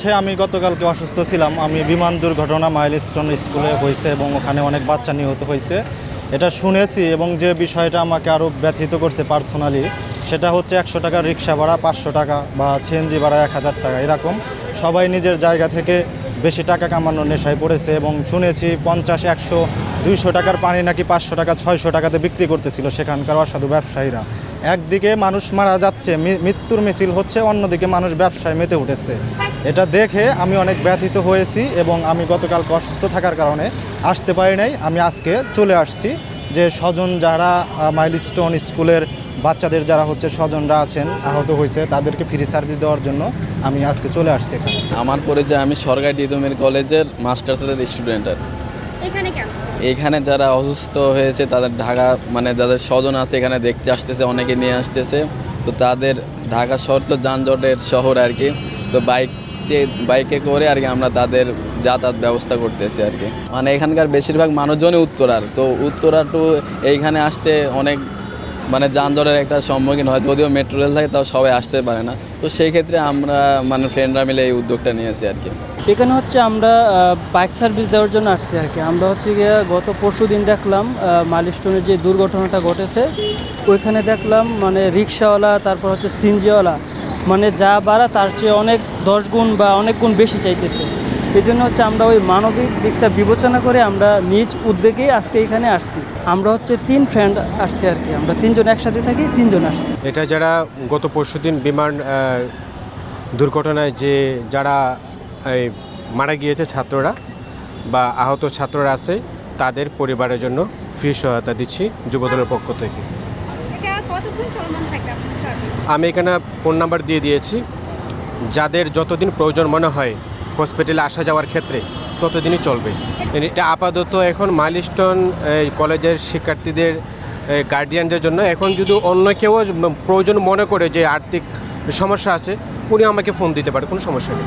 হচ্ছে আমি গতকালকে অসুস্থ ছিলাম। আমি বিমান দুর্ঘটনা মাইলস্টোন স্কুলে হয়েছে এবং ওখানে অনেক বাচ্চা নিহত হয়েছে এটা শুনেছি, এবং যে বিষয়টা আমাকে আরও ব্যথিত করছে পার্সোনালি সেটা হচ্ছে 100 টাকার রিক্সা ভাড়া 500 টাকা বা সিএনজি ভাড়া 1000 টাকা, এরকম সবাই নিজের জায়গা থেকে বেশি টাকা কামানোর নেশায় পড়েছে। এবং শুনেছি 50, 100, 200 টাকার পানি নাকি 500 টাকা 600 টাকাতে বিক্রি করতেছিল সেখানকার অসাধু ব্যবসায়ীরা। একদিকে মানুষ মারা যাচ্ছে, মৃত্যুর মিছিল হচ্ছে, অন্যদিকে মানুষ ব্যবসায় মেতে উঠেছে। এটা দেখে আমি অনেক ব্যথিত হয়েছি এবং আমি গতকাল অসুস্থ থাকার কারণে আসতে পারি নাই। আমি আজকে চলে আসছি যে স্বজন যারা মাইলস্টোন স্কুলের বাচ্চাদের যারা হচ্ছে স্বজনরা আছেন আহত হয়েছে তাদেরকে ফ্রি সার্ভিস দেওয়ার জন্য আমি আজকে চলে আসছি এখানে। আমার পরিচয়, আমি সরকারি দিদমের কলেজের মাস্টার্সের স্টুডেন্ট। আর এখানে যারা অসুস্থ হয়েছে তাদের ঢাকা মানে যাদের স্বজন আছে এখানে দেখতে আসতেছে, অনেকে নিয়ে আসতেছে। তো তাদের ঢাকা শহর তো যানজটের শহর আর কি, তো বাইকে করে আর কি আমরা তাদের যাতায়াত ব্যবস্থা করতেছি আর কি। মানে এখানকার বেশিরভাগ মানুষজনই উত্তরার, তো উত্তরা টু এইখানে আসতে অনেক মানে যানজটের একটা সম্মুখীন হয়। যদিও মেট্রো রেল থাকে তাও সবাই আসতে পারে না, তো সেই ক্ষেত্রে আমরা মানে ফ্রেন্ডরা মিলে এই উদ্যোগটা নিয়েছি আর কি। এখানে হচ্ছে আমরা বাইক সার্ভিস দেওয়ার জন্য আসছি আর কি। আমরা হচ্ছে গিয়ে গত পরশু দিন দেখলাম মাইলস্টোনের যে দুর্ঘটনাটা ঘটেছে ওইখানে দেখলাম মানে রিক্সাওয়ালা তারপর হচ্ছে সিএনজিওয়ালা মানে যা বাড়া তার চেয়ে অনেক 10 গুণ বা অনেক গুণ বেশি চাইতেছে। এই জন্য হচ্ছে আমরা ওই মানবিক দিকটা বিবেচনা করে আমরা নিজ উদ্যোগেই আজকে এখানে আসছি। আমরা হচ্ছে 3 ফ্রেন্ড আসছি আর কি, আমরা 3 জন একসাথে থাকি, 3 জন আসছি। এটা যারা গত পরশুদিন বিমান দুর্ঘটনায় যারা মারা গিয়েছে ছাত্ররা বা আহত ছাত্ররা আছে তাদের পরিবারের জন্য ফ্রি সহায়তা দিচ্ছি যুবদলের পক্ষ থেকে। আমি এখানে ফোন নাম্বার দিয়ে দিয়েছি, যাদের যতদিন প্রয়োজন মনে হয় হসপিটালে আসা যাওয়ার ক্ষেত্রে ততদিনই চলবে। এটা আপাতত এখন মাইলস্টোন কলেজের শিক্ষার্থীদের গার্ডিয়ানদের জন্য। এখন যদি অন্য কেউ প্রয়োজন মনে করে যে আর্থিক সমস্যা আছে উনি আমাকে ফোন দিতে পারে, কোনো সমস্যা নেই।